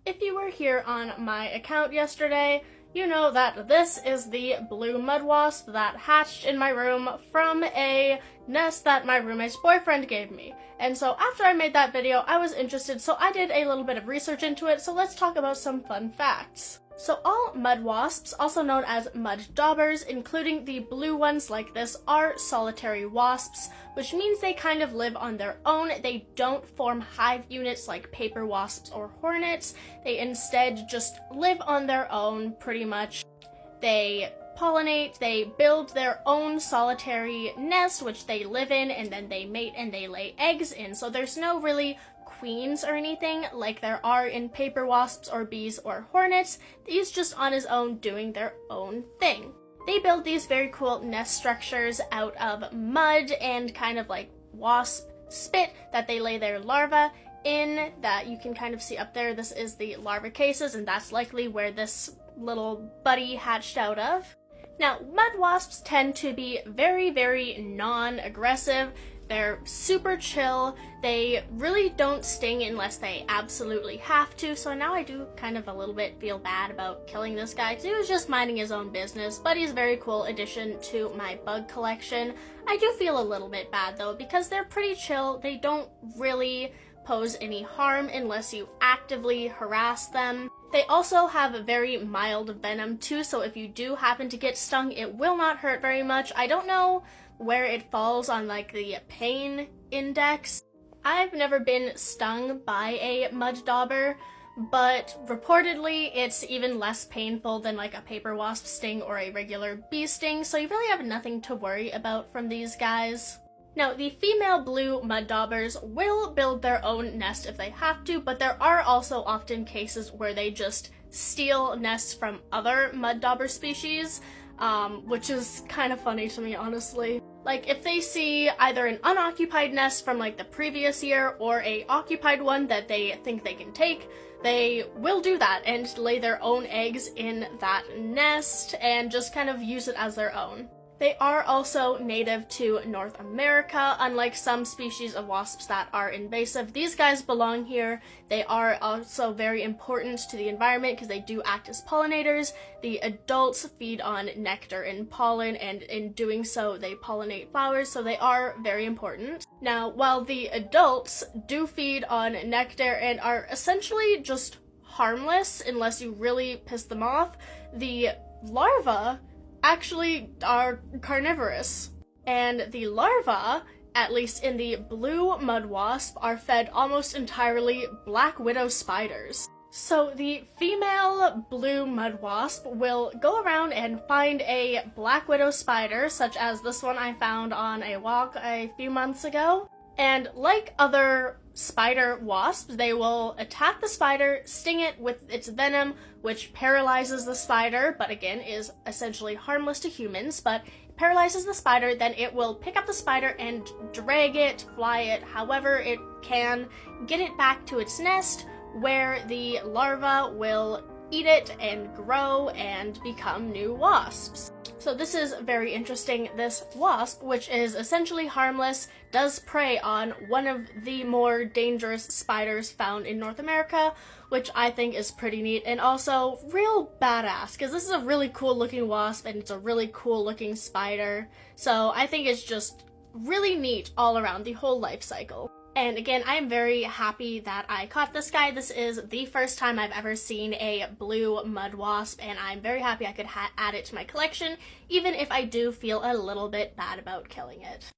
If you were here on my account yesterday, you know that this is the blue mud wasp that hatched in my room from a nest that my roommate's boyfriend gave me. And so after I made that video, I was interested, so I did a little bit of research into it, so let's talk about some fun facts. So all mud wasps, also known as mud daubers, including the blue ones like this, are solitary wasps, which means they kind of live on their own. They don't form hive units like paper wasps or hornets. They instead just live on their own, pretty much. They pollinate, they build their own solitary nest, which they live in, and then they mate and they lay eggs in. So there's no really queens or anything like there are in paper wasps or bees or hornets. He's just on his own doing their own thing. They build these very cool nest structures out of mud and kind of like wasp spit that they lay their larvae in, that you can kind of see up there. This is the larva cases, and that's likely where this little buddy hatched out of. Now, mud wasps tend to be very, very non-aggressive. They're super chill. They really don't sting unless they absolutely have to, so now I do kind of a little bit feel bad about killing this guy because he was just minding his own business, but he's a very cool addition to my bug collection. I do feel a little bit bad though because they're pretty chill. They don't really pose any harm unless you actively harass them. They also have a very mild venom too, so if you do happen to get stung, it will not hurt very much. I don't know where it falls on like the pain index. I've never been stung by a mud dauber, but reportedly it's even less painful than like a paper wasp sting or a regular bee sting, so you really have nothing to worry about from these guys. Now, the female blue mud daubers will build their own nest if they have to, but there are also often cases where they just steal nests from other mud dauber species, which is kind of funny to me, honestly. Like, if they see either an unoccupied nest from like the previous year or a occupied one that they think they can take, they will do that and lay their own eggs in that nest and just kind of use it as their own. They are also native to North America, unlike some species of wasps that are invasive. These guys belong here. They are also very important to the environment because they do act as pollinators. The adults feed on nectar and pollen, and in doing so, they pollinate flowers, so they are very important. Now, while the adults do feed on nectar and are essentially just harmless unless you really piss them off, the larvae actually are carnivorous. And the larvae, at least in the blue mud wasp, are fed almost entirely black widow spiders. So the female blue mud wasp will go around and find a black widow spider, such as this one I found on a walk a few months ago. And like other spider wasps, they will attack the spider, sting it with its venom, which paralyzes the spider, but again is essentially harmless to humans, but it paralyzes the spider. Then it will pick up the spider and drag it, fly it, however it can, get it back to its nest, where the larva will eat it and grow and become new wasps. So this is very interesting. This wasp, which is essentially harmless, does prey on one of the more dangerous spiders found in North America, which I think is pretty neat and also real badass, because this is a really cool looking wasp and it's a really cool looking spider. So I think it's just really neat all around, the whole life cycle. And again, I'm very happy that I caught this guy. This is the first time I've ever seen a blue mud wasp, and I'm very happy I could add it to my collection, even if I do feel a little bit bad about killing it.